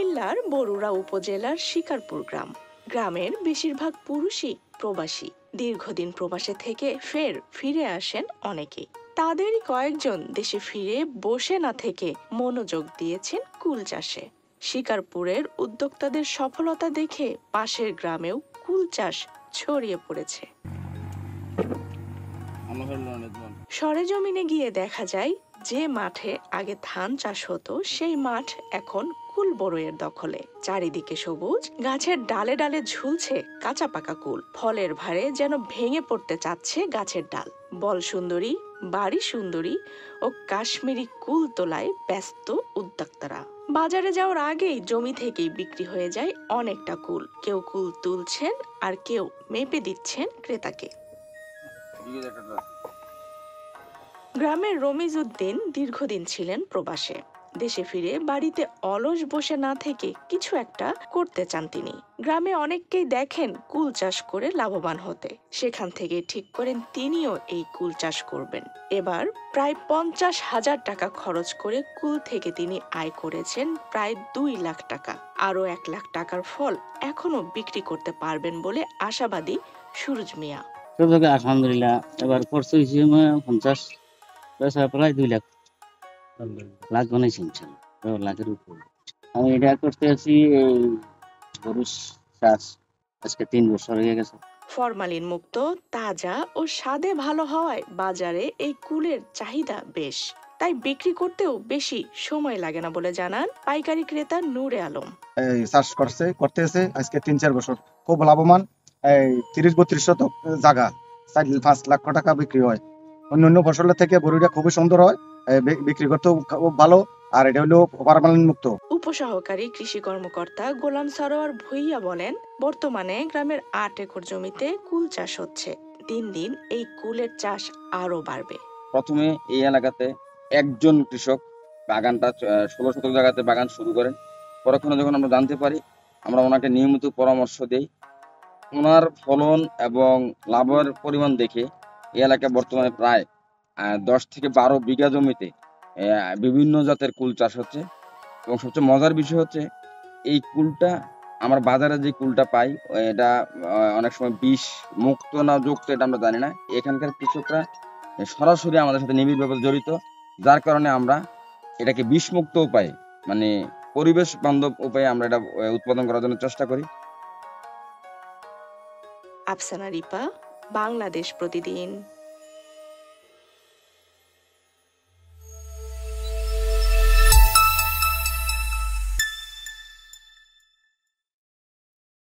কুমিল্লার বরুড়া উপজেলার শিকারপুর গ্রাম। গ্রামের বেশিরভাগ পুরুষই প্রবাসী। দীর্ঘদিন প্রবাসে থেকে ফিরে আসেন অনেকেই। তাদেরই কয়েকজন দেশে ফিরে বসে না থেকে মনোযোগ দিয়েছেন কুল চাষে। শিকারপুরের উদ্যোক্তাদের সফলতা দেখে পাশের গ্রামেও কুল চাষ ছড়িয়ে পড়েছে। সরেজমিনে গিয়ে দেখা যায়, যে মাঠে আগে ধান চাষ হতো সেই মাঠ এখন কুল বড়ইয়ের দখলে। চারিদিকে সবুজ, গাছের ডালে ডালে ঝুলছে কাঁচা পাকা কুল। ফলের ভারে যেন ভেঙে পড়তে চাচ্ছে গাছের ডাল। বল সুন্দরী, বাড়ি সুন্দরী ও কাশ্মীরি কুল তোলায় ব্যস্ত উদ্যোক্তারা। বাজারে যাওয়ার আগেই জমি থেকেই বিক্রি হয়ে যায় অনেকটা কুল। কেউ কুল তুলছেন আর কেউ মেপে দিচ্ছেন ক্রেতাকে। গ্রামের রমিজ উদ্দিন দীর্ঘদিন ছিলেন প্রবাসে। দেশে ফিরে বাড়িতে অলস বসে না থেকে কিছু একটা করতে চান তিনি। গ্রামে অনেককেই দেখেন কুল চাষ করে লাভবান হতে। সেখান থেকে ঠিক করেন তিনিও এই কুল চাষ করবেন। এবার প্রায় 50,000 টাকা খরচ করে কুল থেকে তিনি আয় করেছেন প্রায় 2 লাখ টাকা। আরো 1 লাখ টাকার ফল এখনো বিক্রি করতে পারবেন বলে আশাবাদী সুরজ মিয়া। আলহামদুলিল্লাহ, এবার খরচ হয়েছে 50, প্রায় 2 লাখ লাখ বানাইছি, লাখের উপর। আমি এটা করতে আছি এই গরু চাষ আজকে 3 বছর হয়ে গেছে। ফরমালিন মুক্ত, তাজা ও স্বাদে ভালো হওয়ায় বাজারে এই কুলের চাহিদা বেশ। তাই বিক্রি করতেও বেশি সময় লাগে না বলে জানান পাইকারি ক্রেতা নূরে আলম। এই চাষ করতেছে আজকে 3-4 বছর, খুব লাভবান। এই 30-32 শতক জায়গা, 4-5 লাখ টাকা বিক্রি হয়। অন্যান্য ফসলের থেকে বড়িটা খুবই সুন্দর হয়, বিক্রি করতেও খুব ভালো। আর এটা হলো ফরমালিন মুক্ত। উপসহকারী কৃষি কর্মকর্তা গোলাম সরোয়ার ভুইয়া বলেন, বর্তমানে গ্রামের 8 একর জমিতে কুল চাষ হচ্ছে। দিন দিন এই কুলের চাষ আরো বাড়বে। প্রথমে এই এলাকাতে একজন কৃষক বাগানটা 16 শতক জায়গাতে বাগান শুরু করেন। পরক্ষণে যখন আমরা জানতে পারি, আমরা ওনাকে নিয়মিত পরামর্শ দেই। ওনার ফলন এবং লাভের পরিমাণ দেখে এই এলাকায় বর্তমানে প্রায় 10 থেকে 12 বিঘা জমিতে বিভিন্ন জাতের কুল চাষ হচ্ছে। এবং সবচেয়ে মজার বিষয় হচ্ছে, এই কুলটা আমরা বাজারে যে কুলটা পাই, এটা অনেক সময় বিষ মুক্ত না যুক্ত এটা আমরা জানি না। এখানকার কৃষকরা সরাসরি আমাদের সাথে নিবিড়ভাবে জড়িত, যার কারণে আমরা এটাকে বিষমুক্ত উপায়ে, মানে পরিবেশ বান্ধব উপায়ে আমরা এটা উৎপাদন করার জন্য চেষ্টা করি। আফসানা রিপা, বাংলাদেশ প্রতিদিন।